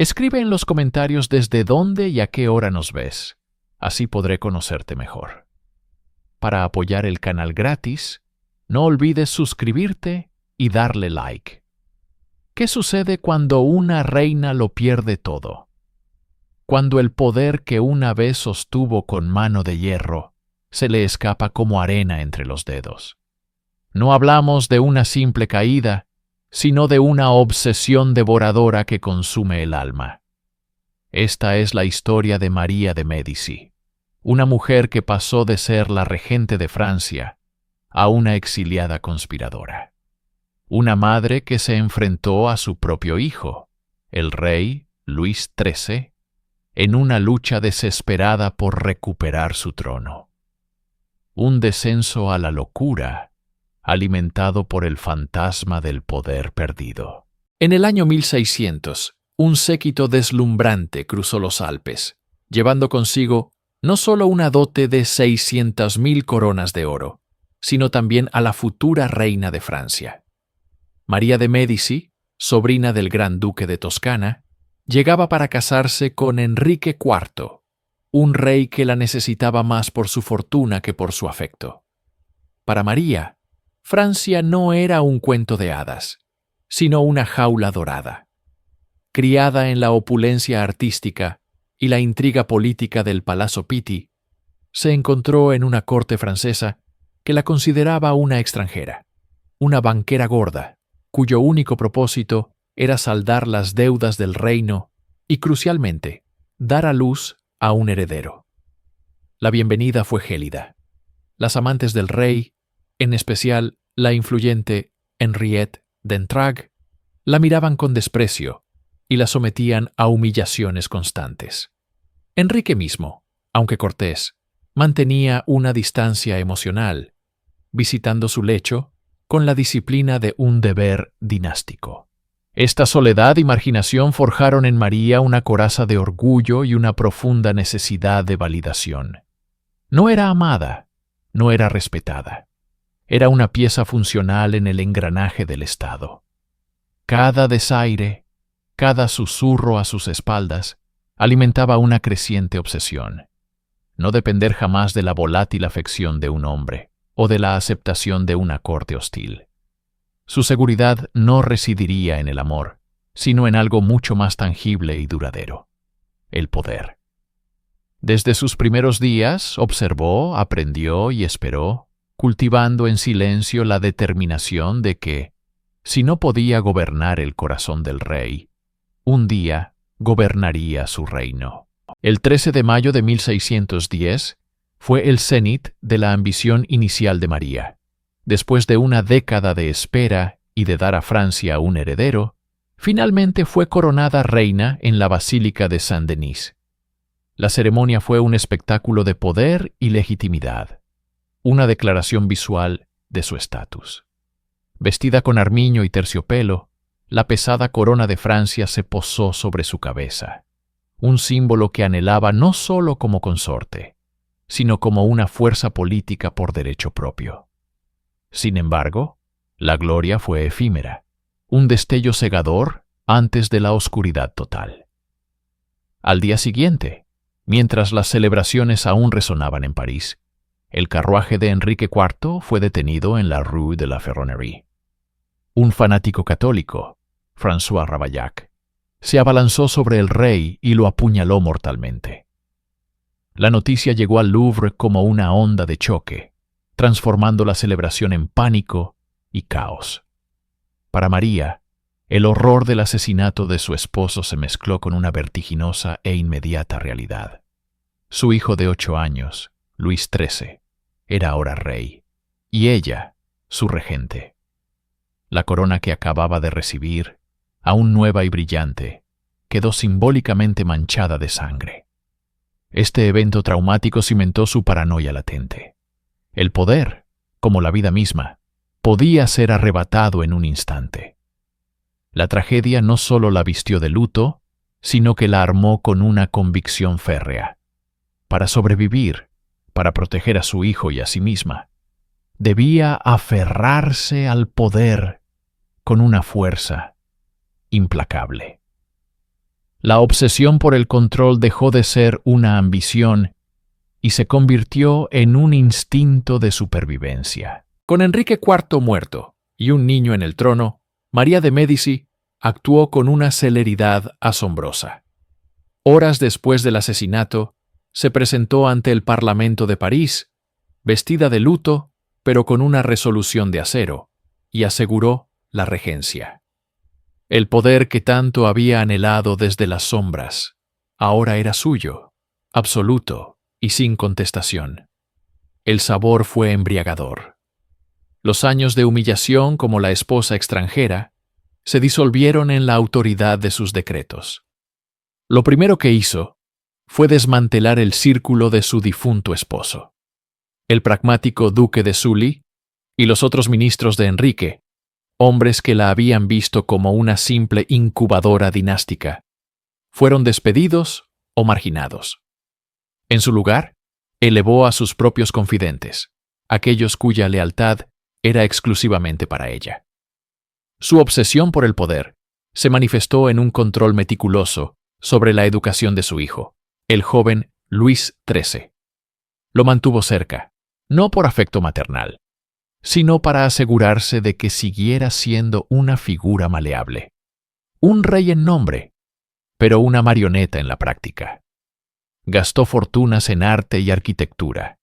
Escribe en los comentarios desde dónde y a qué hora nos ves. Así podré conocerte mejor. Para apoyar el canal gratis, no olvides suscribirte y darle like. ¿Qué sucede cuando una reina lo pierde todo? Cuando el poder que una vez sostuvo con mano de hierro se le escapa como arena entre los dedos. No hablamos de una simple caída, sino de una obsesión devoradora que consume el alma. Esta es la historia de María de Médici, una mujer que pasó de ser la regente de Francia a una exiliada conspiradora. Una madre que se enfrentó a su propio hijo, el rey Luis XIII, en una lucha desesperada por recuperar su trono. Un descenso a la locura, alimentado por el fantasma del poder perdido. En el año 1600, un séquito deslumbrante cruzó los Alpes, llevando consigo no solo una dote de 600.000 coronas de oro, sino también a la futura reina de Francia. María de Médici, sobrina del gran duque de Toscana, llegaba para casarse con Enrique IV, un rey que la necesitaba más por su fortuna que por su afecto. Para María, Francia no era un cuento de hadas, sino una jaula dorada. Criada en la opulencia artística y la intriga política del Palazzo Pitti, se encontró en una corte francesa que la consideraba una extranjera, una banquera gorda, cuyo único propósito era saldar las deudas del reino y, crucialmente, dar a luz a un heredero. La bienvenida fue gélida. Las amantes del rey, en especial la influyente Henriette d'Entragues, la miraban con desprecio y la sometían a humillaciones constantes. Enrique mismo, aunque cortés, mantenía una distancia emocional, visitando su lecho con la disciplina de un deber dinástico. Esta soledad y marginación forjaron en María una coraza de orgullo y una profunda necesidad de validación. No era amada, no era respetada. Era una pieza funcional en el engranaje del Estado. Cada desaire, cada susurro a sus espaldas, alimentaba una creciente obsesión. No depender jamás de la volátil afección de un hombre o de la aceptación de una corte hostil. Su seguridad no residiría en el amor, sino en algo mucho más tangible y duradero: el poder. Desde sus primeros días observó, aprendió y esperó, cultivando en silencio la determinación de que, si no podía gobernar el corazón del rey, un día gobernaría su reino. El 13 de mayo de 1610 fue el cenit de la ambición inicial de María. Después de una década de espera y de dar a Francia un heredero, finalmente fue coronada reina en la Basílica de Saint-Denis. La ceremonia fue un espectáculo de poder y legitimidad, una declaración visual de su estatus. Vestida con armiño y terciopelo, la pesada corona de Francia se posó sobre su cabeza, un símbolo que anhelaba no solo como consorte, sino como una fuerza política por derecho propio. Sin embargo, la gloria fue efímera, un destello cegador antes de la oscuridad total. Al día siguiente, mientras las celebraciones aún resonaban en París, el carruaje de Enrique IV fue detenido en la Rue de la Ferronnerie. Un fanático católico, François Ravaillac, se abalanzó sobre el rey y lo apuñaló mortalmente. La noticia llegó al Louvre como una onda de choque, transformando la celebración en pánico y caos. Para María, el horror del asesinato de su esposo se mezcló con una vertiginosa e inmediata realidad. Su hijo de 8 años, Luis XIII, era ahora rey, y ella, su regente. La corona que acababa de recibir, aún nueva y brillante, quedó simbólicamente manchada de sangre. Este evento traumático cimentó su paranoia latente. El poder, como la vida misma, podía ser arrebatado en un instante. La tragedia no solo la vistió de luto, sino que la armó con una convicción férrea. Para sobrevivir, para proteger a su hijo y a sí misma, debía aferrarse al poder con una fuerza implacable. La obsesión por el control dejó de ser una ambición y se convirtió en un instinto de supervivencia. Con Enrique IV muerto y un niño en el trono, María de Médici actuó con una celeridad asombrosa. Horas después del asesinato, se presentó ante el Parlamento de París, vestida de luto, pero con una resolución de acero, y aseguró la regencia. El poder que tanto había anhelado desde las sombras, ahora era suyo, absoluto y sin contestación. El sabor fue embriagador. Los años de humillación como la esposa extranjera se disolvieron en la autoridad de sus decretos. Lo primero que hizo fue desmantelar el círculo de su difunto esposo. El pragmático duque de Sully y los otros ministros de Enrique, hombres que la habían visto como una simple incubadora dinástica, fueron despedidos o marginados. En su lugar, elevó a sus propios confidentes, aquellos cuya lealtad era exclusivamente para ella. Su obsesión por el poder se manifestó en un control meticuloso sobre la educación de su hijo, el joven Luis XIII. Lo mantuvo cerca, no por afecto maternal, sino para asegurarse de que siguiera siendo una figura maleable. Un rey en nombre, pero una marioneta en la práctica. Gastó fortunas en arte y arquitectura,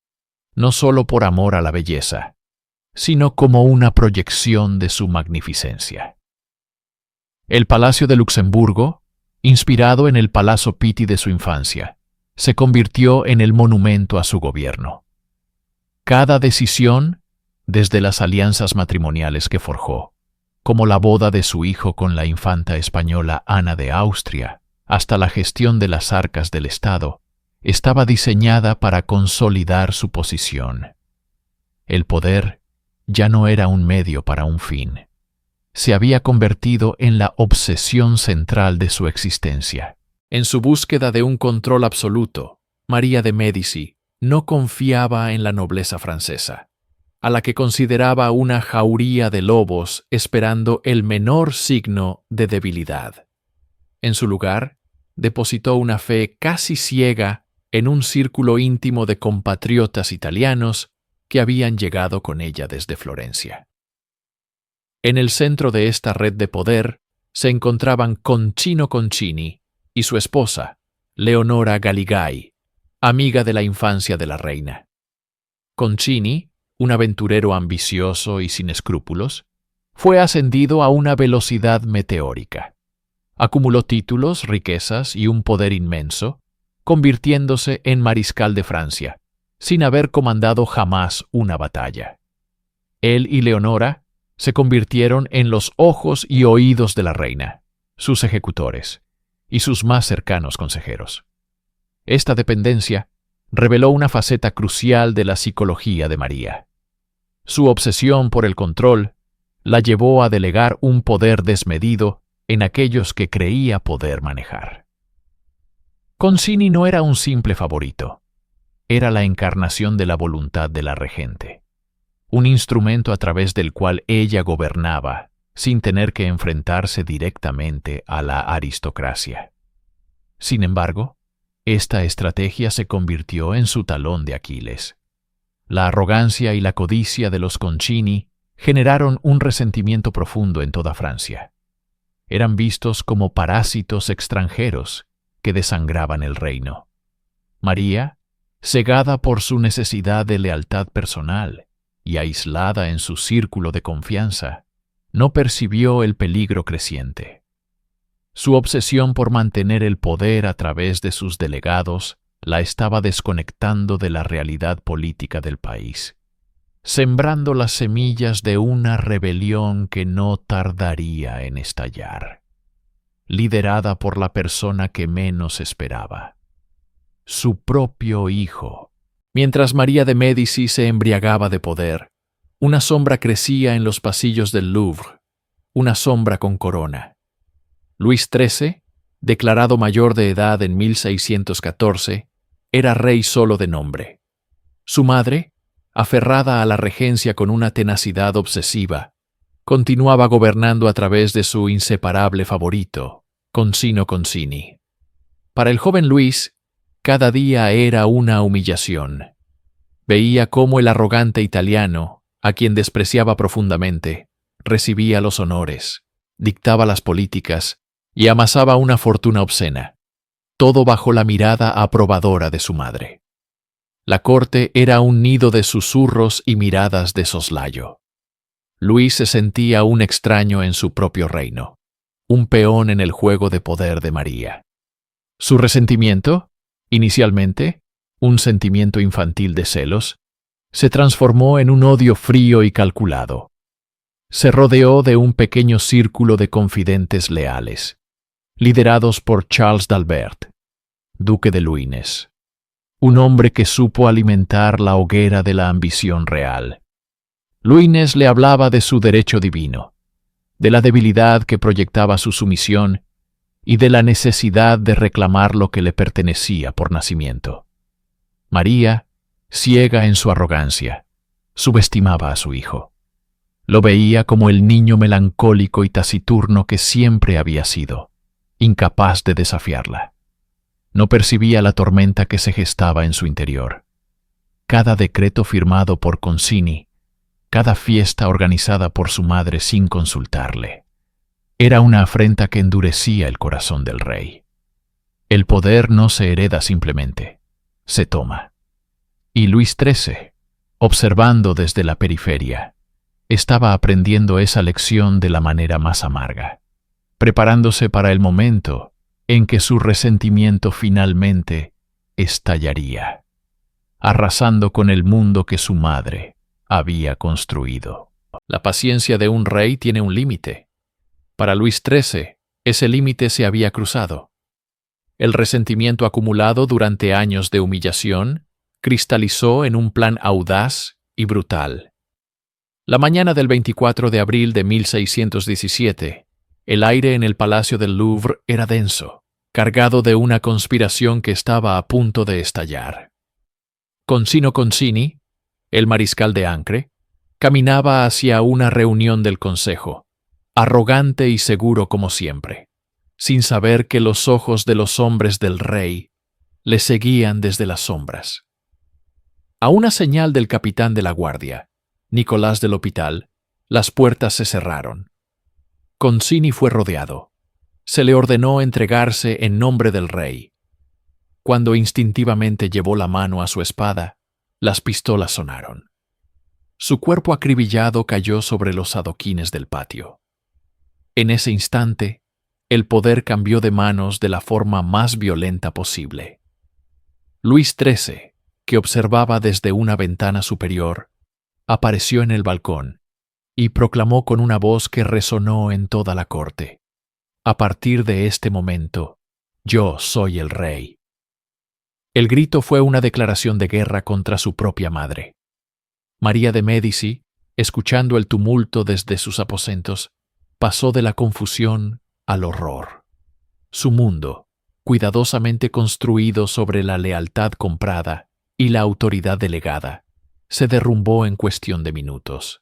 no solo por amor a la belleza, sino como una proyección de su magnificencia. El Palacio de Luxemburgo, inspirado en el Palazzo Pitti de su infancia, se convirtió en el monumento a su gobierno. Cada decisión, desde las alianzas matrimoniales que forjó, como la boda de su hijo con la infanta española Ana de Austria, hasta la gestión de las arcas del Estado, estaba diseñada para consolidar su posición. El poder ya no era un medio para un fin. Se había convertido en la obsesión central de su existencia. En su búsqueda de un control absoluto, María de Médici no confiaba en la nobleza francesa, a la que consideraba una jauría de lobos esperando el menor signo de debilidad. En su lugar, depositó una fe casi ciega en un círculo íntimo de compatriotas italianos que habían llegado con ella desde Florencia. En el centro de esta red de poder se encontraban Concino Concini y su esposa, Leonora Galigai, amiga de la infancia de la reina. Concini, un aventurero ambicioso y sin escrúpulos, fue ascendido a una velocidad meteórica. Acumuló títulos, riquezas y un poder inmenso, convirtiéndose en mariscal de Francia, sin haber comandado jamás una batalla. Él y Leonora se convirtieron en los ojos y oídos de la reina, sus ejecutores y sus más cercanos consejeros. Esta dependencia reveló una faceta crucial de la psicología de María. Su obsesión por el control la llevó a delegar un poder desmedido en aquellos que creía poder manejar. Concini no era un simple favorito, era la encarnación de la voluntad de la regente, un instrumento a través del cual ella gobernaba sin tener que enfrentarse directamente a la aristocracia. Sin embargo, esta estrategia se convirtió en su talón de Aquiles. La arrogancia y la codicia de los Concini generaron un resentimiento profundo en toda Francia. Eran vistos como parásitos extranjeros que desangraban el reino. María, cegada por su necesidad de lealtad personal y aislada en su círculo de confianza, no percibió el peligro creciente. Su obsesión por mantener el poder a través de sus delegados la estaba desconectando de la realidad política del país, sembrando las semillas de una rebelión que no tardaría en estallar, liderada por la persona que menos esperaba, su propio hijo. Mientras María de Médici se embriagaba de poder, una sombra crecía en los pasillos del Louvre, una sombra con corona. Luis XIII, declarado mayor de edad en 1614, era rey solo de nombre. Su madre, aferrada a la regencia con una tenacidad obsesiva, continuaba gobernando a través de su inseparable favorito, Concino Concini. Para el joven Luis, cada día era una humillación. Veía cómo el arrogante italiano, a quien despreciaba profundamente, recibía los honores, dictaba las políticas y amasaba una fortuna obscena, todo bajo la mirada aprobadora de su madre. La corte era un nido de susurros y miradas de soslayo. Luis se sentía un extraño en su propio reino, un peón en el juego de poder de María. Su resentimiento, inicialmente, un sentimiento infantil de celos, se transformó en un odio frío y calculado. Se rodeó de un pequeño círculo de confidentes leales, liderados por Charles d'Albert, duque de Luynes, un hombre que supo alimentar la hoguera de la ambición real. Luynes le hablaba de su derecho divino, de la debilidad que proyectaba su sumisión y de la necesidad de reclamar lo que le pertenecía por nacimiento. María, ciega en su arrogancia, subestimaba a su hijo. Lo veía como el niño melancólico y taciturno que siempre había sido, incapaz de desafiarla. No percibía la tormenta que se gestaba en su interior. Cada decreto firmado por Concini, cada fiesta organizada por su madre sin consultarle, era una afrenta que endurecía el corazón del rey. El poder no se hereda simplemente, se toma. Y Luis XIII, observando desde la periferia, estaba aprendiendo esa lección de la manera más amarga, preparándose para el momento en que su resentimiento finalmente estallaría, arrasando con el mundo que su madre había construido. La paciencia de un rey tiene un límite. Para Luis XIII, ese límite se había cruzado. El resentimiento acumulado durante años de humillación cristalizó en un plan audaz y brutal. La mañana del 24 de abril de 1617, el aire en el Palacio del Louvre era denso, cargado de una conspiración que estaba a punto de estallar. Concino Concini, el mariscal de Ancre, caminaba hacia una reunión del Consejo, arrogante y seguro como siempre, sin saber que los ojos de los hombres del rey le seguían desde las sombras. A una señal del capitán de la guardia, Nicolás del Hospital, las puertas se cerraron. Concini fue rodeado. Se le ordenó entregarse en nombre del rey. Cuando instintivamente llevó la mano a su espada, las pistolas sonaron. Su cuerpo acribillado cayó sobre los adoquines del patio. En ese instante, el poder cambió de manos de la forma más violenta posible. Luis XIII, que observaba desde una ventana superior, apareció en el balcón y proclamó con una voz que resonó en toda la corte: «A partir de este momento, yo soy el rey». El grito fue una declaración de guerra contra su propia madre. María de Médici, escuchando el tumulto desde sus aposentos, pasó de la confusión al horror. Su mundo, cuidadosamente construido sobre la lealtad comprada y la autoridad delegada, se derrumbó en cuestión de minutos.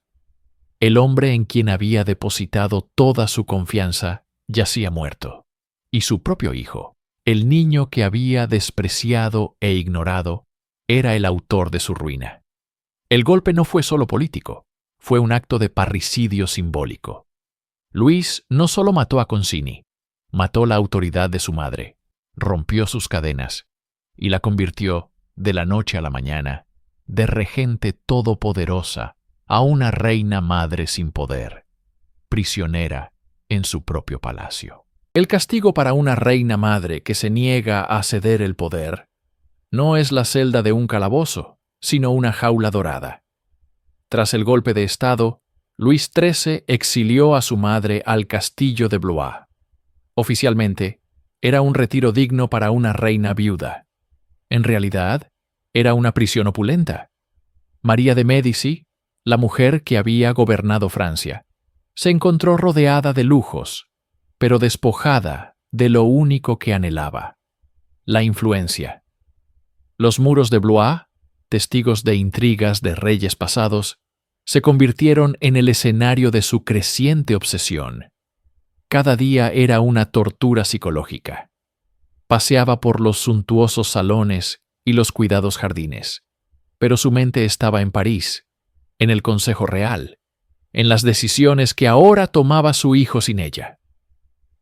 El hombre en quien había depositado toda su confianza yacía muerto, y su propio hijo, el niño que había despreciado e ignorado, era el autor de su ruina. El golpe no fue solo político, fue un acto de parricidio simbólico. Luis no solo mató a Concini, mató la autoridad de su madre, rompió sus cadenas y la convirtió, de la noche a la mañana, de regente todopoderosa a una reina madre sin poder, prisionera en su propio palacio. El castigo para una reina madre que se niega a ceder el poder no es la celda de un calabozo, sino una jaula dorada. Tras el golpe de Estado, Luis XIII exilió a su madre al castillo de Blois. Oficialmente, era un retiro digno para una reina viuda. En realidad, era una prisión opulenta. María de Médici, la mujer que había gobernado Francia, se encontró rodeada de lujos, pero despojada de lo único que anhelaba: la influencia. Los muros de Blois, testigos de intrigas de reyes pasados, se convirtieron en el escenario de su creciente obsesión. Cada día era una tortura psicológica. Paseaba por los suntuosos salones y los cuidados jardines, pero su mente estaba en París, en el Consejo Real, en las decisiones que ahora tomaba su hijo sin ella.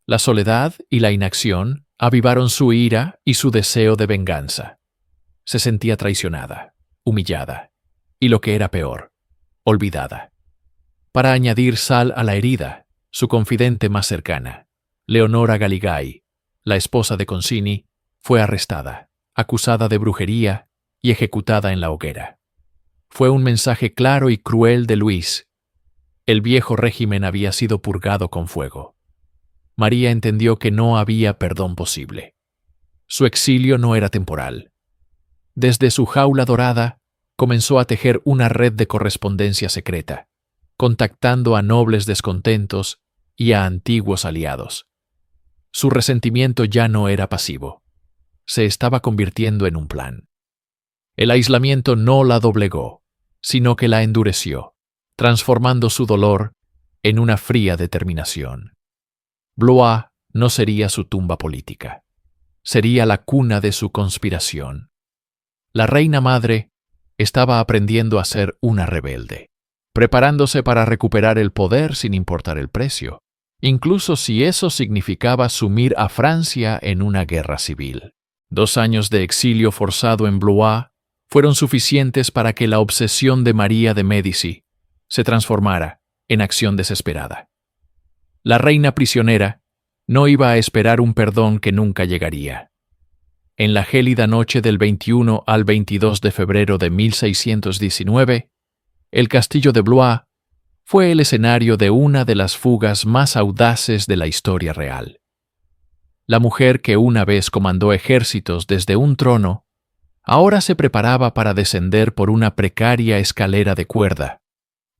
La soledad y la inacción avivaron su ira y su deseo de venganza. Se sentía traicionada, humillada, y lo que era peor, olvidada. Para añadir sal a la herida, su confidente más cercana, Leonora Galigai, la esposa de Concini, fue arrestada, acusada de brujería y ejecutada en la hoguera. Fue un mensaje claro y cruel de Luis. El viejo régimen había sido purgado con fuego. María entendió que no había perdón posible. Su exilio no era temporal. Desde su jaula dorada, comenzó a tejer una red de correspondencia secreta, contactando a nobles descontentos y a antiguos aliados. Su resentimiento ya no era pasivo. Se estaba convirtiendo en un plan. El aislamiento no la doblegó, sino que la endureció, transformando su dolor en una fría determinación. Blois no sería su tumba política. Sería la cuna de su conspiración. La reina madre estaba aprendiendo a ser una rebelde, preparándose para recuperar el poder sin importar el precio, incluso si eso significaba sumir a Francia en una guerra civil. 2 años de exilio forzado en Blois fueron suficientes para que la obsesión de María de Médici se transformara en acción desesperada. La reina prisionera no iba a esperar un perdón que nunca llegaría. En la gélida noche del 21 al 22 de febrero de 1619, el castillo de Blois fue el escenario de una de las fugas más audaces de la historia real. La mujer que una vez comandó ejércitos desde un trono, ahora se preparaba para descender por una precaria escalera de cuerda,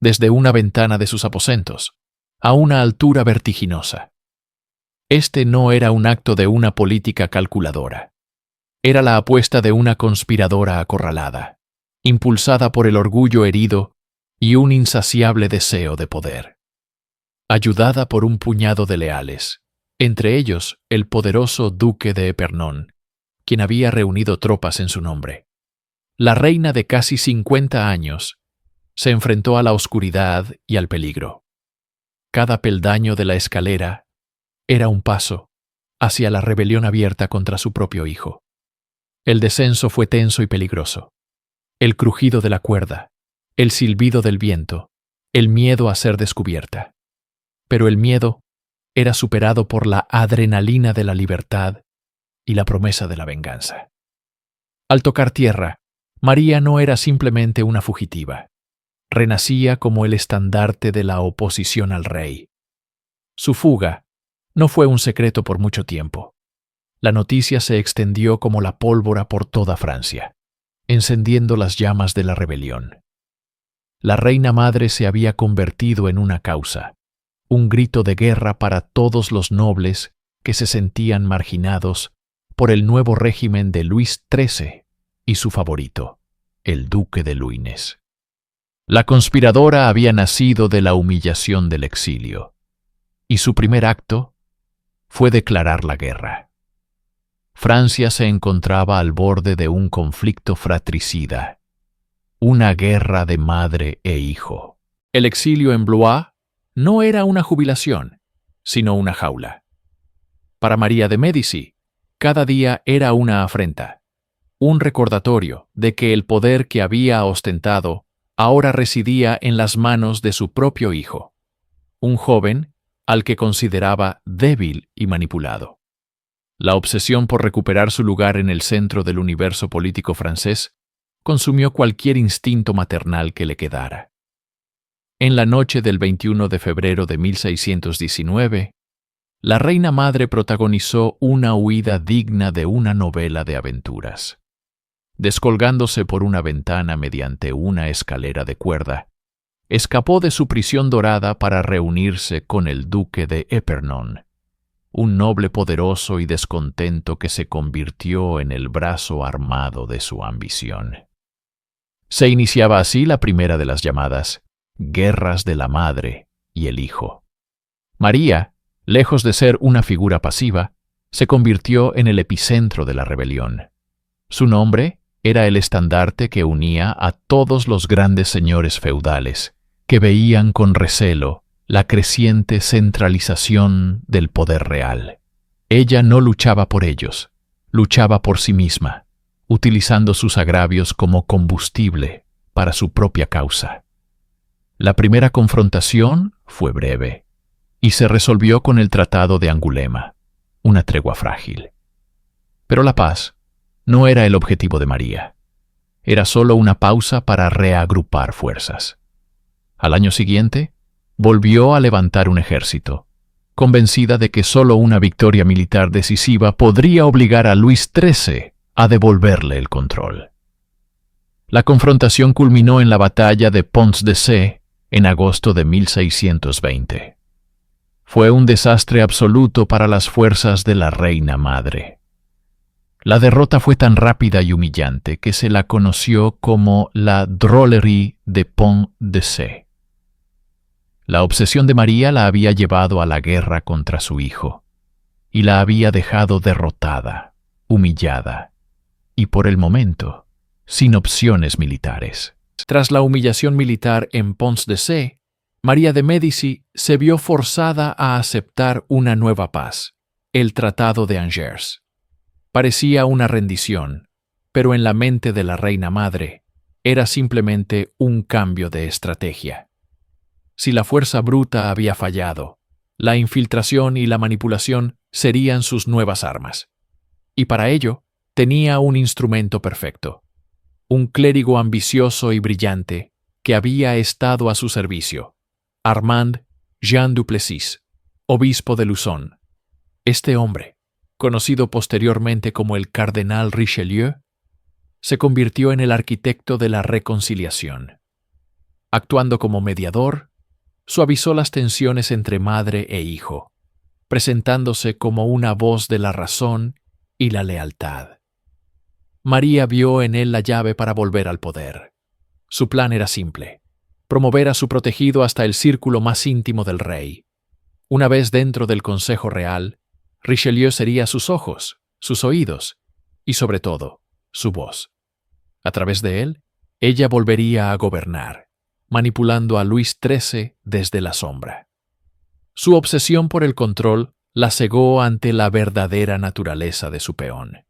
desde una ventana de sus aposentos, a una altura vertiginosa. Este no era un acto de una política calculadora. Era la apuesta de una conspiradora acorralada, impulsada por el orgullo herido y un insaciable deseo de poder. Ayudada por un puñado de leales, entre ellos el poderoso duque de Épernon, quien había reunido tropas en su nombre. La reina de casi 50 años se enfrentó a la oscuridad y al peligro. Cada peldaño de la escalera era un paso hacia la rebelión abierta contra su propio hijo. El descenso fue tenso y peligroso. El crujido de la cuerda, el silbido del viento, el miedo a ser descubierta. Pero el miedo era superado por la adrenalina de la libertad y la promesa de la venganza. Al tocar tierra, María no era simplemente una fugitiva. Renacía como el estandarte de la oposición al rey. Su fuga no fue un secreto por mucho tiempo. La noticia se extendió como la pólvora por toda Francia, encendiendo las llamas de la rebelión. La reina madre se había convertido en una causa, un grito de guerra para todos los nobles que se sentían marginados por el nuevo régimen de Luis XIII y su favorito, el duque de Luynes. La conspiradora había nacido de la humillación del exilio, y su primer acto fue declarar la guerra. Francia se encontraba al borde de un conflicto fratricida, una guerra de madre e hijo. El exilio en Blois no era una jubilación, sino una jaula. Para María de Médici, cada día era una afrenta, un recordatorio de que el poder que había ostentado ahora residía en las manos de su propio hijo, un joven al que consideraba débil y manipulado. La obsesión por recuperar su lugar en el centro del universo político francés consumió cualquier instinto maternal que le quedara. En la noche del 21 de febrero de 1619, la reina madre protagonizó una huida digna de una novela de aventuras. Descolgándose por una ventana mediante una escalera de cuerda, escapó de su prisión dorada para reunirse con el duque de Épernon, un noble poderoso y descontento que se convirtió en el brazo armado de su ambición. Se iniciaba así la primera de las llamadas guerras de la madre y el hijo. María, lejos de ser una figura pasiva, se convirtió en el epicentro de la rebelión. Su nombre era el estandarte que unía a todos los grandes señores feudales, que veían con recelo la creciente centralización del poder real. Ella no luchaba por ellos, luchaba por sí misma, utilizando sus agravios como combustible para su propia causa. La primera confrontación fue breve y se resolvió con el Tratado de Angulema, una tregua frágil. Pero la paz no era el objetivo de María. Era solo una pausa para reagrupar fuerzas. Al año siguiente, volvió a levantar un ejército, convencida de que solo una victoria militar decisiva podría obligar a Luis XIII a devolverle el control. La confrontación culminó en la batalla de Pont-de-Cé en agosto de 1620. Fue un desastre absoluto para las fuerzas de la reina madre. La derrota fue tan rápida y humillante que se la conoció como la drôlerie de Pont-de-Cé. La obsesión de María la había llevado a la guerra contra su hijo, y la había dejado derrotada, humillada, y por el momento, sin opciones militares. Tras la humillación militar en Pont-de-Cé, María de Médici se vio forzada a aceptar una nueva paz, el Tratado de Angers. Parecía una rendición, pero en la mente de la reina madre era simplemente un cambio de estrategia. Si la fuerza bruta había fallado, la infiltración y la manipulación serían sus nuevas armas. Y para ello, tenía un instrumento perfecto: un clérigo ambicioso y brillante que había estado a su servicio, Armand Jean Duplessis, obispo de Luzón. Este hombre, conocido posteriormente como el Cardenal Richelieu, se convirtió en el arquitecto de la reconciliación. Actuando como mediador, suavizó las tensiones entre madre e hijo, presentándose como una voz de la razón y la lealtad. María vio en él la llave para volver al poder. Su plan era simple: promover a su protegido hasta el círculo más íntimo del rey. Una vez dentro del Consejo Real, Richelieu sería sus ojos, sus oídos y, sobre todo, su voz. A través de él, ella volvería a gobernar, manipulando a Luis XIII desde la sombra. Su obsesión por el control la cegó ante la verdadera naturaleza de su peón.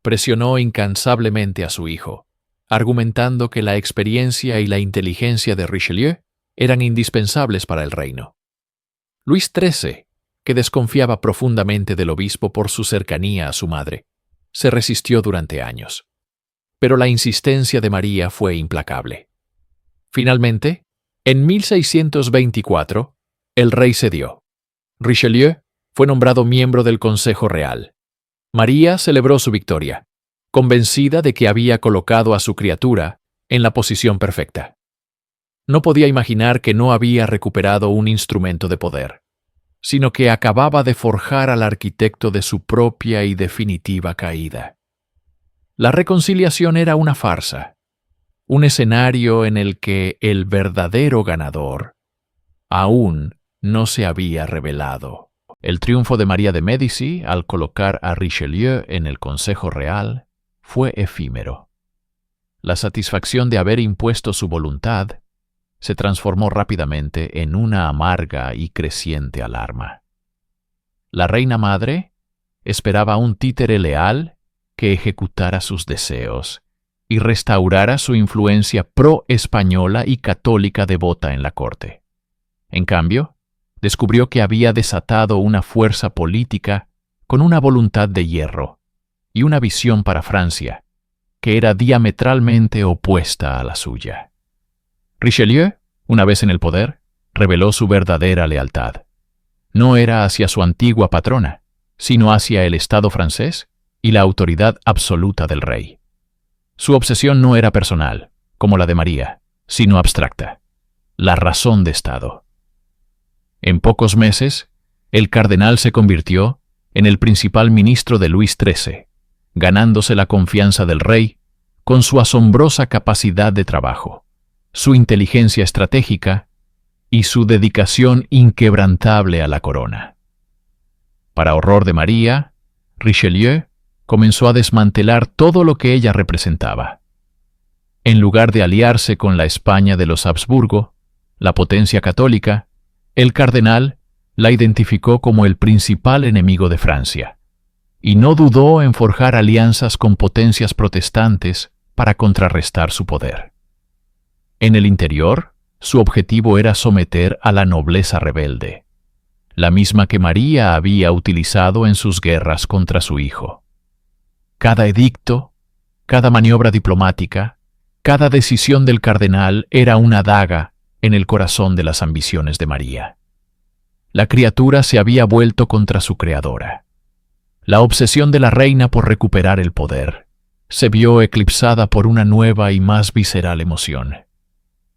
Presionó incansablemente a su hijo, argumentando que la experiencia y la inteligencia de Richelieu eran indispensables para el reino. Luis XIII, que desconfiaba profundamente del obispo por su cercanía a su madre, se resistió durante años. Pero la insistencia de María fue implacable. Finalmente, en 1624, el rey cedió. Richelieu fue nombrado miembro del Consejo Real. María celebró su victoria, convencida de que había colocado a su criatura en la posición perfecta. No podía imaginar que no había recuperado un instrumento de poder, sino que acababa de forjar al arquitecto de su propia y definitiva caída. La reconciliación era una farsa, un escenario en el que el verdadero ganador aún no se había revelado. El triunfo de María de Médici al colocar a Richelieu en el Consejo Real fue efímero. La satisfacción de haber impuesto su voluntad se transformó rápidamente en una amarga y creciente alarma. La reina madre esperaba un títere leal que ejecutara sus deseos y restaurara su influencia pro-española y católica devota en la corte. En cambio, descubrió que había desatado una fuerza política con una voluntad de hierro y una visión para Francia que era diametralmente opuesta a la suya. Richelieu, una vez en el poder, reveló su verdadera lealtad. No era hacia su antigua patrona, sino hacia el Estado francés y la autoridad absoluta del rey. Su obsesión no era personal, como la de María, sino abstracta: la razón de Estado. En pocos meses, el cardenal se convirtió en el principal ministro de Luis XIII, ganándose la confianza del rey con su asombrosa capacidad de trabajo, su inteligencia estratégica y su dedicación inquebrantable a la corona. Para horror de María, Richelieu comenzó a desmantelar todo lo que ella representaba. En lugar de aliarse con la España de los Habsburgo, la potencia católica, el cardenal la identificó como el principal enemigo de Francia, y no dudó en forjar alianzas con potencias protestantes para contrarrestar su poder. En el interior, su objetivo era someter a la nobleza rebelde, la misma que María había utilizado en sus guerras contra su hijo. Cada edicto, cada maniobra diplomática, cada decisión del cardenal era una daga en el corazón de las ambiciones de María. La criatura se había vuelto contra su creadora. La obsesión de la reina por recuperar el poder se vio eclipsada por una nueva y más visceral emoción: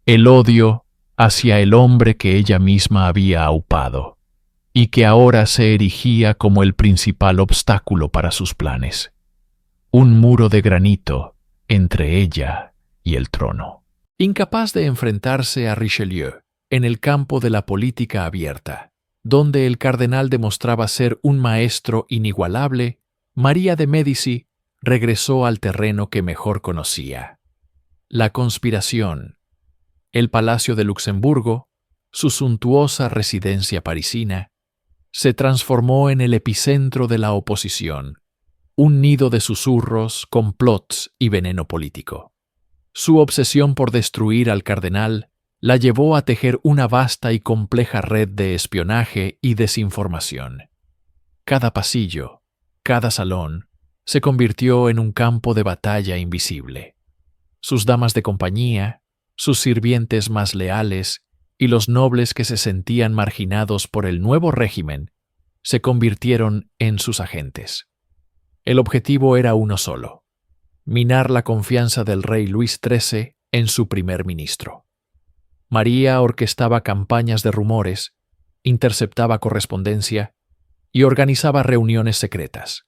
el odio hacia el hombre que ella misma había aupado, y que ahora se erigía como el principal obstáculo para sus planes. Un muro de granito entre ella y el trono. Incapaz de enfrentarse a Richelieu en el campo de la política abierta, donde el cardenal demostraba ser un maestro inigualable, María de Médici regresó al terreno que mejor conocía: la conspiración. El Palacio de Luxemburgo, su suntuosa residencia parisina, se transformó en el epicentro de la oposición, un nido de susurros, complots y veneno político. Su obsesión por destruir al cardenal la llevó a tejer una vasta y compleja red de espionaje y desinformación. Cada pasillo, cada salón, se convirtió en un campo de batalla invisible. Sus damas de compañía, sus sirvientes más leales y los nobles que se sentían marginados por el nuevo régimen se convirtieron en sus agentes. El objetivo era uno solo: minar la confianza del rey Luis XIII en su primer ministro. María orquestaba campañas de rumores, interceptaba correspondencia y organizaba reuniones secretas.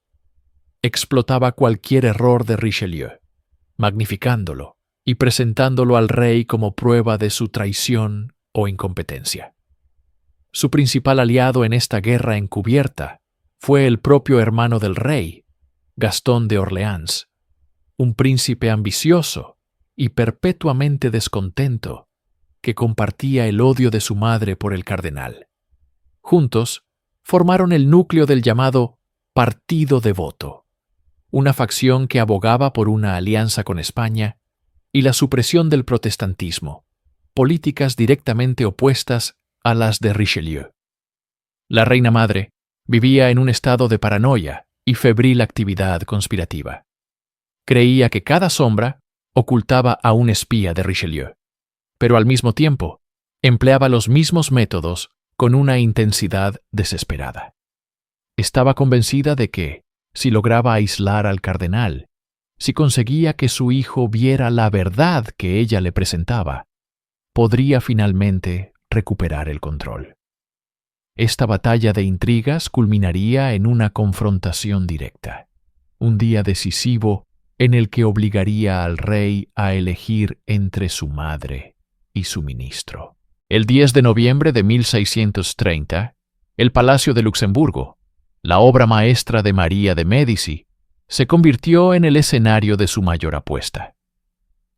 Explotaba cualquier error de Richelieu, magnificándolo y presentándolo al rey como prueba de su traición o incompetencia. Su principal aliado en esta guerra encubierta fue el propio hermano del rey, Gastón de Orleans, un príncipe ambicioso y perpetuamente descontento que compartía el odio de su madre por el cardenal. Juntos formaron el núcleo del llamado Partido Devoto, una facción que abogaba por una alianza con España y la supresión del protestantismo, políticas directamente opuestas a las de Richelieu. La reina madre vivía en un estado de paranoia y febril actividad conspirativa. Creía que cada sombra ocultaba a un espía de Richelieu, pero al mismo tiempo empleaba los mismos métodos con una intensidad desesperada. Estaba convencida de que, si lograba aislar al cardenal, si conseguía que su hijo viera la verdad que ella le presentaba, podría finalmente recuperar el control. Esta batalla de intrigas culminaría en una confrontación directa, un día decisivo en el que obligaría al rey a elegir entre su madre y su ministro. El 10 de noviembre de 1630, el Palacio de Luxemburgo, la obra maestra de María de Médici, se convirtió en el escenario de su mayor apuesta.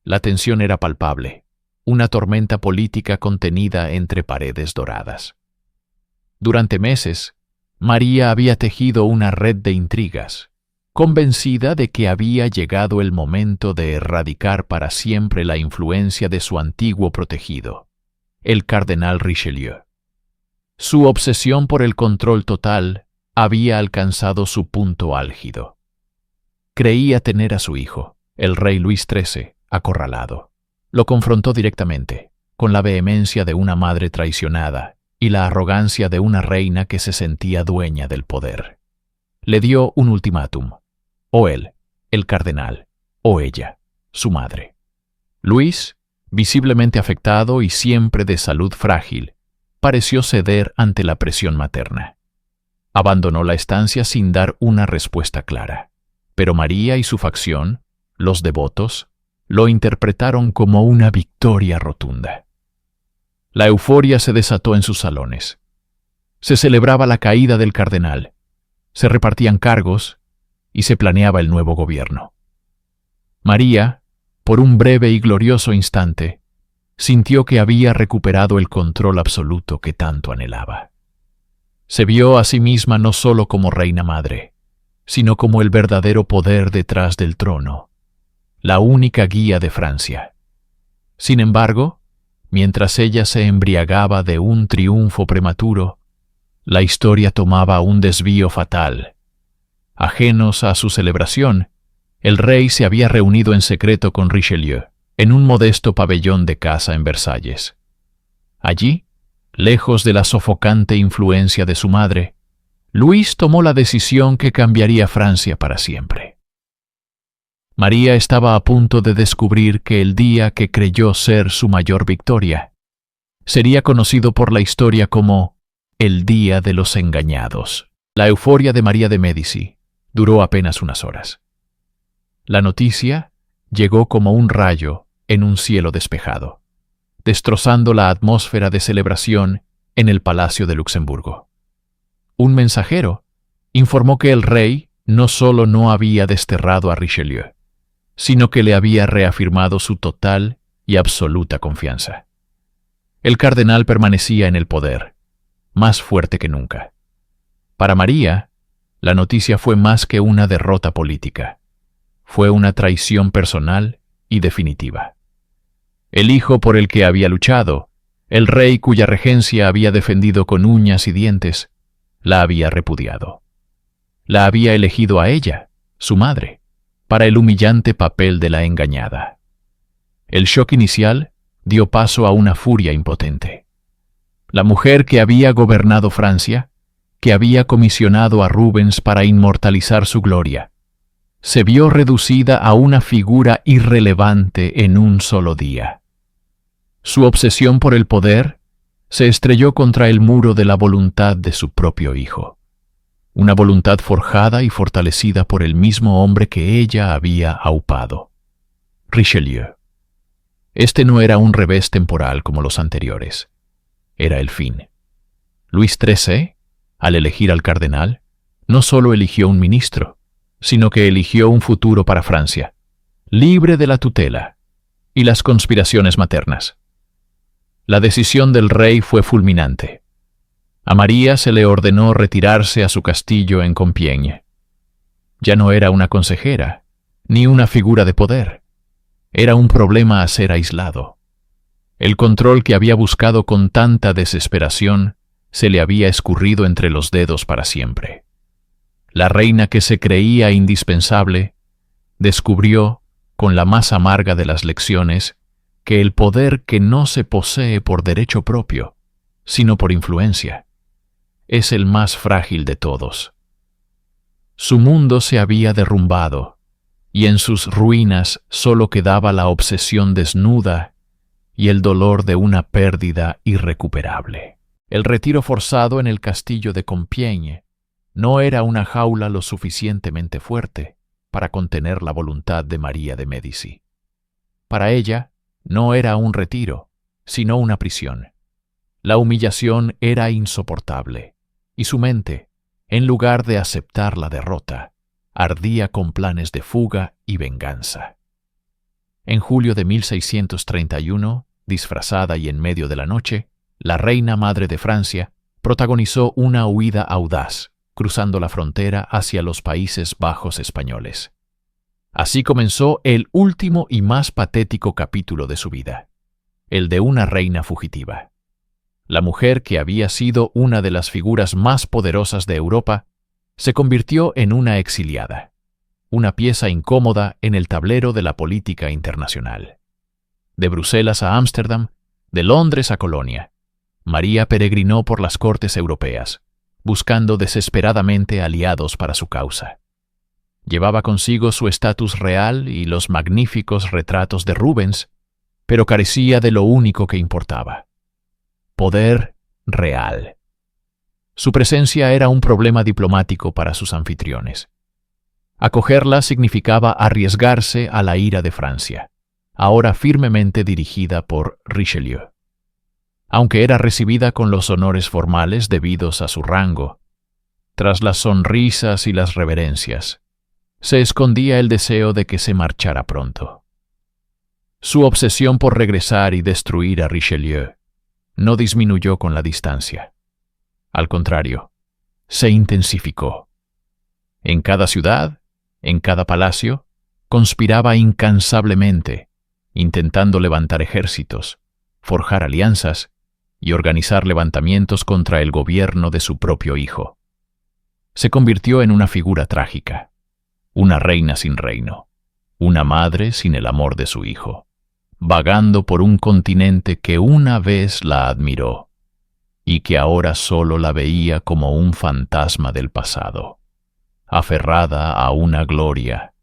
La tensión era palpable, una tormenta política contenida entre paredes doradas. Durante meses, María había tejido una red de intrigas, convencida de que había llegado el momento de erradicar para siempre la influencia de su antiguo protegido, el cardenal Richelieu. Su obsesión por el control total había alcanzado su punto álgido. Creía tener a su hijo, el rey Luis XIII, acorralado. Lo confrontó directamente, con la vehemencia de una madre traicionada y la arrogancia de una reina que se sentía dueña del poder. Le dio un ultimátum: o él, el cardenal, o ella, su madre. Luis, visiblemente afectado y siempre de salud frágil, pareció ceder ante la presión materna. Abandonó la estancia sin dar una respuesta clara, pero María y su facción, los devotos, lo interpretaron como una victoria rotunda. La euforia se desató en sus salones. Se celebraba la caída del cardenal, se repartían cargos y se planeaba el nuevo gobierno. María, por un breve y glorioso instante, sintió que había recuperado el control absoluto que tanto anhelaba. Se vio a sí misma no solo como reina madre, sino como el verdadero poder detrás del trono, la única guía de Francia. Sin embargo, mientras ella se embriagaba de un triunfo prematuro, la historia tomaba un desvío fatal. Ajenos a su celebración, el rey se había reunido en secreto con Richelieu, en un modesto pabellón de casa en Versalles. Allí, lejos de la sofocante influencia de su madre, Luis tomó la decisión que cambiaría Francia para siempre. María estaba a punto de descubrir que el día que creyó ser su mayor victoria sería conocido por la historia como el Día de los Engañados. La euforia de María de Médici duró apenas unas horas. La noticia llegó como un rayo en un cielo despejado, destrozando la atmósfera de celebración en el Palacio de Luxemburgo. Un mensajero informó que el rey no solo no había desterrado a Richelieu, sino que le había reafirmado su total y absoluta confianza. El cardenal permanecía en el poder, más fuerte que nunca. Para María, la noticia fue más que una derrota política. Fue una traición personal y definitiva. El hijo por el que había luchado, el rey cuya regencia había defendido con uñas y dientes, la había repudiado. La había elegido a ella, su madre, para el humillante papel de la engañada. El shock inicial dio paso a una furia impotente. La mujer que había gobernado Francia, que había comisionado a Rubens para inmortalizar su gloria, se vio reducida a una figura irrelevante en un solo día. Su obsesión por el poder se estrelló contra el muro de la voluntad de su propio hijo, una voluntad forjada y fortalecida por el mismo hombre que ella había aupado, Richelieu. Este no era un revés temporal como los anteriores, era el fin. Luis XIII, al elegir al cardenal, no solo eligió un ministro, sino que eligió un futuro para Francia, libre de la tutela y las conspiraciones maternas. La decisión del rey fue fulminante. A María se le ordenó retirarse a su castillo en Compiègne. Ya no era una consejera, ni una figura de poder. Era un problema a ser aislado. El control que había buscado con tanta desesperación se le había escurrido entre los dedos para siempre. La reina que se creía indispensable descubrió, con la más amarga de las lecciones, que el poder que no se posee por derecho propio, sino por influencia, es el más frágil de todos. Su mundo se había derrumbado, y en sus ruinas solo quedaba la obsesión desnuda y el dolor de una pérdida irrecuperable. El retiro forzado en el castillo de Compiègne no era una jaula lo suficientemente fuerte para contener la voluntad de María de Médici. Para ella, no era un retiro, sino una prisión. La humillación era insoportable, y su mente, en lugar de aceptar la derrota, ardía con planes de fuga y venganza. En julio de 1631, disfrazada y en medio de la noche, la reina madre de Francia protagonizó una huida audaz, cruzando la frontera hacia los Países Bajos españoles. Así comenzó el último y más patético capítulo de su vida, el de una reina fugitiva. La mujer que había sido una de las figuras más poderosas de Europa se convirtió en una exiliada, una pieza incómoda en el tablero de la política internacional. De Bruselas a Ámsterdam, de Londres a Colonia, María peregrinó por las cortes europeas, buscando desesperadamente aliados para su causa. Llevaba consigo su estatus real y los magníficos retratos de Rubens, pero carecía de lo único que importaba: poder real. Su presencia era un problema diplomático para sus anfitriones. Acogerla significaba arriesgarse a la ira de Francia, ahora firmemente dirigida por Richelieu. Aunque era recibida con los honores formales debidos a su rango, tras las sonrisas y las reverencias, se escondía el deseo de que se marchara pronto. Su obsesión por regresar y destruir a Richelieu no disminuyó con la distancia. Al contrario, se intensificó. En cada ciudad, en cada palacio, conspiraba incansablemente, intentando levantar ejércitos, forjar alianzas y organizar levantamientos contra el gobierno de su propio hijo. Se convirtió en una figura trágica, una reina sin reino, una madre sin el amor de su hijo, vagando por un continente que una vez la admiró y que ahora solo la veía como un fantasma del pasado, aferrada a una gloria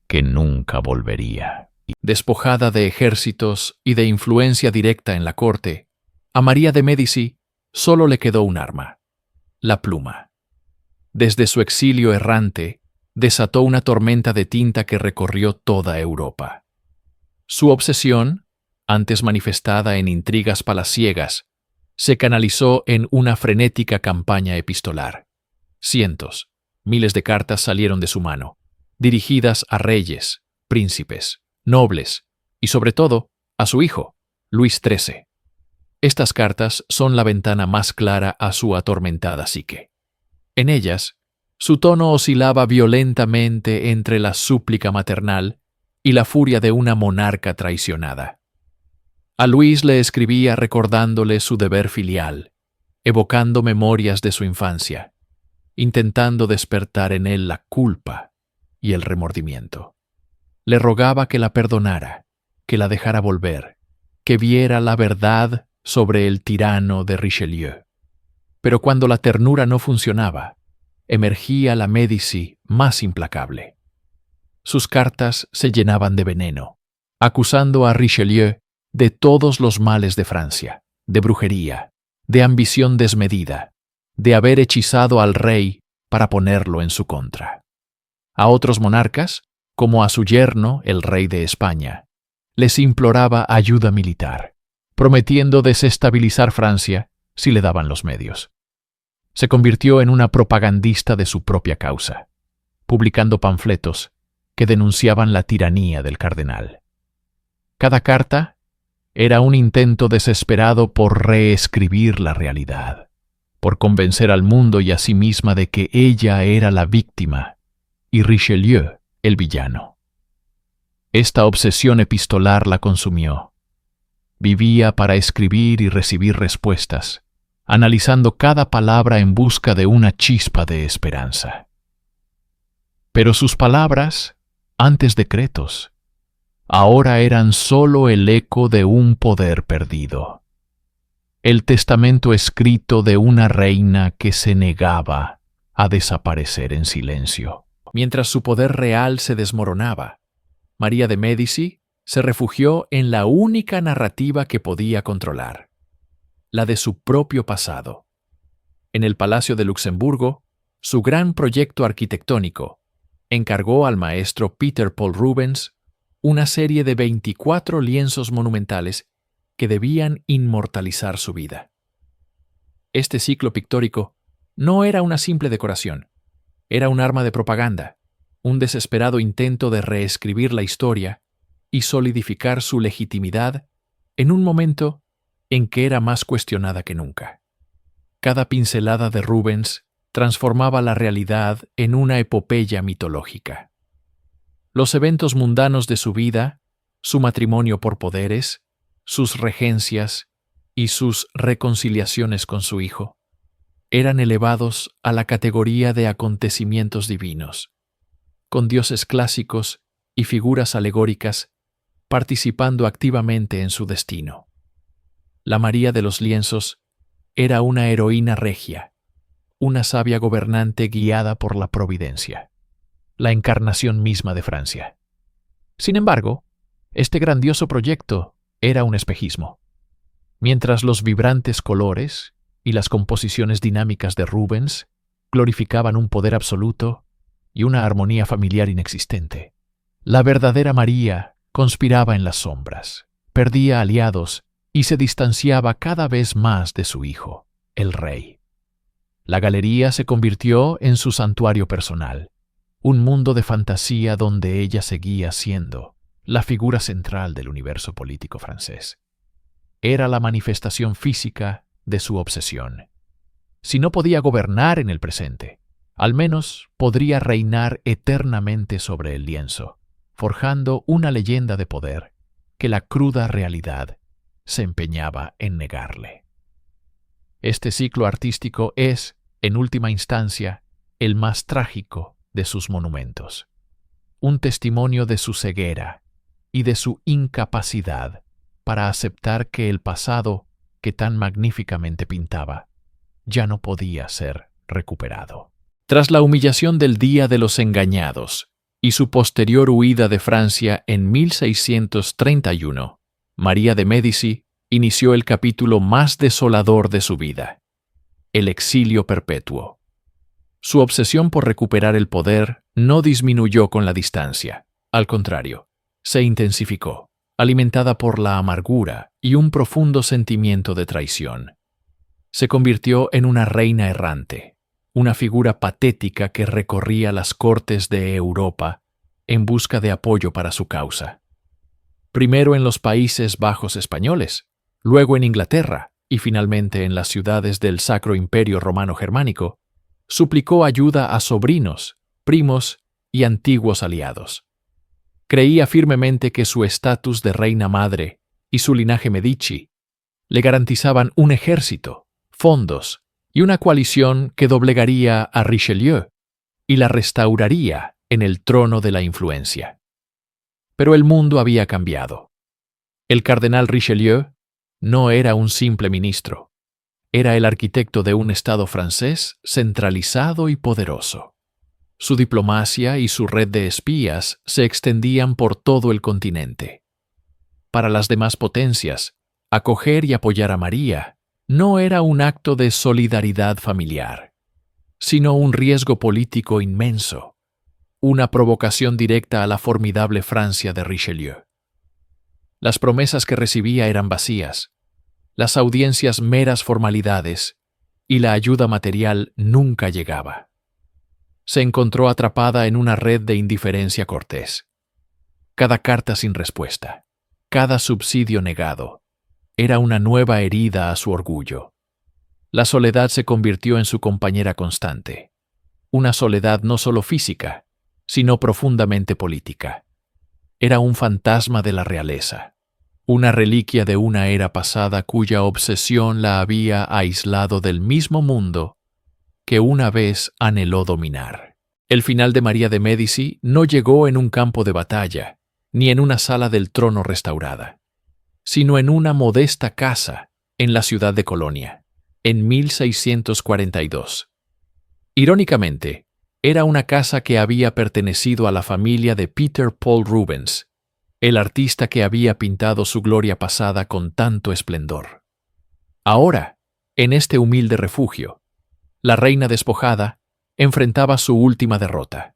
que nunca volvería. Despojada de ejércitos y de influencia directa en la corte, a María de Médici solo le quedó un arma: la pluma. Desde su exilio errante, desató una tormenta de tinta que recorrió toda Europa. Su obsesión, antes manifestada en intrigas palaciegas, se canalizó en una frenética campaña epistolar. Cientos, miles de cartas salieron de su mano, dirigidas a reyes, príncipes, nobles y, sobre todo, a su hijo, Luis XIII. Estas cartas son la ventana más clara a su atormentada psique. En ellas, su tono oscilaba violentamente entre la súplica maternal y la furia de una monarca traicionada. A Luis le escribía recordándole su deber filial, evocando memorias de su infancia, intentando despertar en él la culpa y el remordimiento. Le rogaba que la perdonara, que la dejara volver, que viera la verdad sobre el tirano de Richelieu. Pero cuando la ternura no funcionaba, emergía la Médici más implacable. Sus cartas se llenaban de veneno, acusando a Richelieu de todos los males de Francia, de brujería, de ambición desmedida, de haber hechizado al rey para ponerlo en su contra. A otros monarcas, como a su yerno, el rey de España, les imploraba ayuda militar, prometiendo desestabilizar Francia si le daban los medios. Se convirtió en una propagandista de su propia causa, publicando panfletos que denunciaban la tiranía del cardenal. Cada carta era un intento desesperado por reescribir la realidad, por convencer al mundo y a sí misma de que ella era la víctima y Richelieu el villano. Esta obsesión epistolar la consumió. Vivía para escribir y recibir respuestas, analizando cada palabra en busca de una chispa de esperanza. Pero sus palabras, antes decretos, ahora eran solo el eco de un poder perdido, el testamento escrito de una reina que se negaba a desaparecer en silencio. Mientras su poder real se desmoronaba, María de Médici se refugió en la única narrativa que podía controlar, la de su propio pasado. En el Palacio de Luxemburgo, su gran proyecto arquitectónico encargó al maestro Peter Paul Rubens una serie de 24 lienzos monumentales que debían inmortalizar su vida. Este ciclo pictórico no era una simple decoración, era un arma de propaganda, un desesperado intento de reescribir la historia y solidificar su legitimidad en un momento en que era más cuestionada que nunca. Cada pincelada de Rubens transformaba la realidad en una epopeya mitológica. Los eventos mundanos de su vida, su matrimonio por poderes, sus regencias y sus reconciliaciones con su hijo, eran elevados a la categoría de acontecimientos divinos, con dioses clásicos y figuras alegóricas participando activamente en su destino. La María de los lienzos era una heroína regia, una sabia gobernante guiada por la providencia, la encarnación misma de Francia. Sin embargo, este grandioso proyecto era un espejismo. Mientras los vibrantes colores y las composiciones dinámicas de Rubens glorificaban un poder absoluto y una armonía familiar inexistente, la verdadera María conspiraba en las sombras, perdía aliados y se distanciaba cada vez más de su hijo, el rey. La galería se convirtió en su santuario personal, un mundo de fantasía donde ella seguía siendo la figura central del universo político francés. Era la manifestación física de su obsesión. Si no podía gobernar en el presente, al menos podría reinar eternamente sobre el lienzo, forjando una leyenda de poder que la cruda realidad se empeñaba en negarle. Este ciclo artístico es, en última instancia, el más trágico de sus monumentos, un testimonio de su ceguera y de su incapacidad para aceptar que el pasado que tan magníficamente pintaba ya no podía ser recuperado. Tras la humillación del Día de los Engañados y su posterior huida de Francia en 1631, María de Médici inició el capítulo más desolador de su vida, el exilio perpetuo. Su obsesión por recuperar el poder no disminuyó con la distancia, al contrario, se intensificó, alimentada por la amargura y un profundo sentimiento de traición. Se convirtió en una reina errante, una figura patética que recorría las cortes de Europa en busca de apoyo para su causa. Primero en los Países Bajos españoles, luego en Inglaterra y finalmente en las ciudades del Sacro Imperio Romano Germánico, suplicó ayuda a sobrinos, primos y antiguos aliados. Creía firmemente que su estatus de reina madre y su linaje Medici le garantizaban un ejército, fondos y una coalición que doblegaría a Richelieu y la restauraría en el trono de la influencia. Pero el mundo había cambiado. El cardenal Richelieu no era un simple ministro, era el arquitecto de un Estado francés centralizado y poderoso. Su diplomacia y su red de espías se extendían por todo el continente. Para las demás potencias, acoger y apoyar a María no era un acto de solidaridad familiar, sino un riesgo político inmenso, una provocación directa a la formidable Francia de Richelieu. Las promesas que recibía eran vacías, las audiencias meras formalidades y la ayuda material nunca llegaba. Se encontró atrapada en una red de indiferencia cortés. Cada carta sin respuesta, cada subsidio negado, era una nueva herida a su orgullo. La soledad se convirtió en su compañera constante, una soledad no solo física, sino profundamente política. Era un fantasma de la realeza, una reliquia de una era pasada cuya obsesión la había aislado del mismo mundo que una vez anheló dominar. El final de María de Médici no llegó en un campo de batalla, ni en una sala del trono restaurada, sino en una modesta casa en la ciudad de Colonia, en 1642. Irónicamente, era una casa que había pertenecido a la familia de Peter Paul Rubens, el artista que había pintado su gloria pasada con tanto esplendor. Ahora, en este humilde refugio, la reina despojada enfrentaba su última derrota.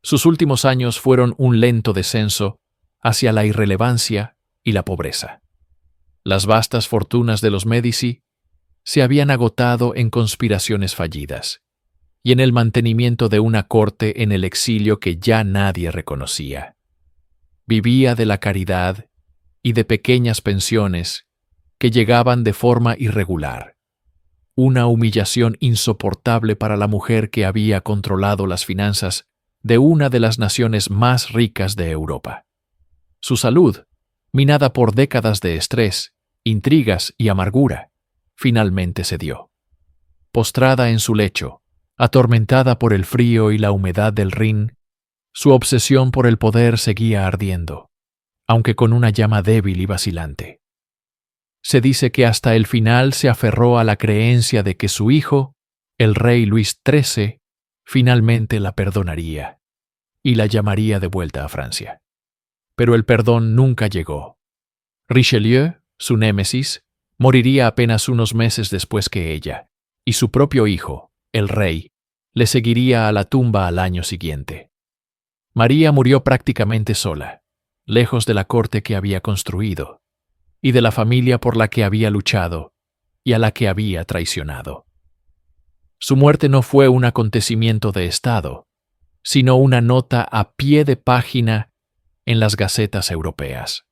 Sus últimos años fueron un lento descenso hacia la irrelevancia y la pobreza. Las vastas fortunas de los Médici se habían agotado en conspiraciones fallidas y en el mantenimiento de una corte en el exilio que ya nadie reconocía. Vivía de la caridad y de pequeñas pensiones que llegaban de forma irregular. Una humillación insoportable para la mujer que había controlado las finanzas de una de las naciones más ricas de Europa. Su salud, minada por décadas de estrés, intrigas y amargura, finalmente cedió. Postrada en su lecho, atormentada por el frío y la humedad del Rin, su obsesión por el poder seguía ardiendo, aunque con una llama débil y vacilante. Se dice que hasta el final se aferró a la creencia de que su hijo, el rey Luis XIII, finalmente la perdonaría y la llamaría de vuelta a Francia. Pero el perdón nunca llegó. Richelieu, su némesis, moriría apenas unos meses después que ella, y su propio hijo, el rey, le seguiría a la tumba al año siguiente. María murió prácticamente sola, lejos de la corte que había construido, y de la familia por la que había luchado y a la que había traicionado. Su muerte no fue un acontecimiento de Estado, sino una nota a pie de página en las gacetas europeas.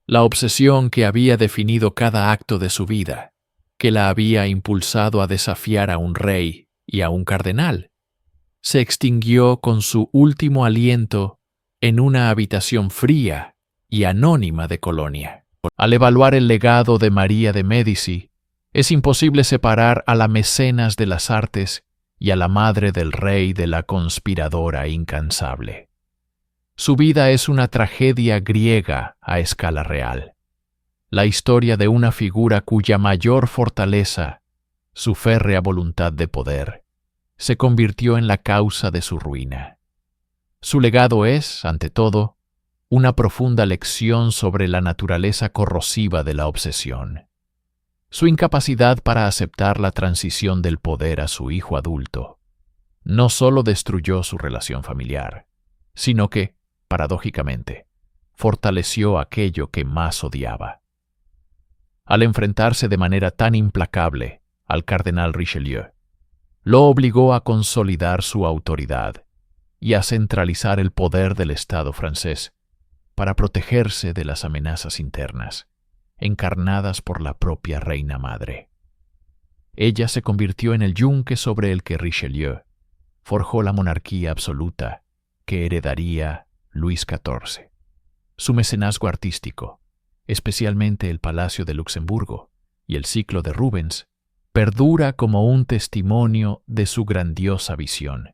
La obsesión que había definido cada acto de su vida, que la había impulsado a desafiar a un rey y a un cardenal, se extinguió con su último aliento en una habitación fría y anónima de Colonia. Al evaluar el legado de María de Médici, es imposible separar a la mecenas de las artes y a la madre del rey de la conspiradora incansable. Su vida es una tragedia griega a escala real, la historia de una figura cuya mayor fortaleza, su férrea voluntad de poder, se convirtió en la causa de su ruina. Su legado es, ante todo, una profunda lección sobre la naturaleza corrosiva de la obsesión. Su incapacidad para aceptar la transición del poder a su hijo adulto no solo destruyó su relación familiar, sino que, paradójicamente, fortaleció aquello que más odiaba. Al enfrentarse de manera tan implacable al cardenal Richelieu, lo obligó a consolidar su autoridad y a centralizar el poder del Estado francés para protegerse de las amenazas internas, encarnadas por la propia reina madre. Ella se convirtió en el yunque sobre el que Richelieu forjó la monarquía absoluta que heredaría Luis XIV. Su mecenazgo artístico, especialmente el Palacio de Luxemburgo y el ciclo de Rubens, perdura como un testimonio de su grandiosa visión.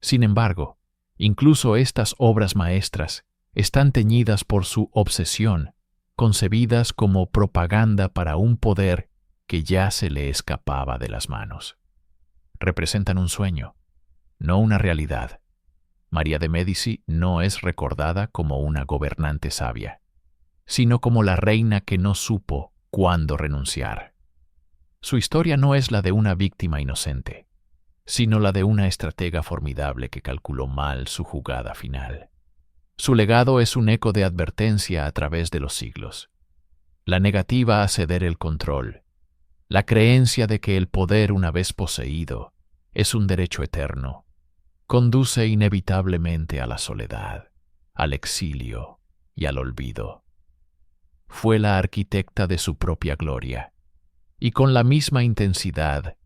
Sin embargo, incluso estas obras maestras están teñidas por su obsesión, concebidas como propaganda para un poder que ya se le escapaba de las manos. Representan un sueño, no una realidad. María de Médici no es recordada como una gobernante sabia, sino como la reina que no supo cuándo renunciar. Su historia no es la de una víctima inocente, sino la de una estratega formidable que calculó mal su jugada final. Su legado es un eco de advertencia a través de los siglos. La negativa a ceder el control, la creencia de que el poder una vez poseído es un derecho eterno, conduce inevitablemente a la soledad, al exilio y al olvido. Fue la arquitecta de su propia gloria, y con la misma intensidad,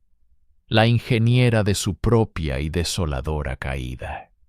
la ingeniera de su propia y desoladora caída.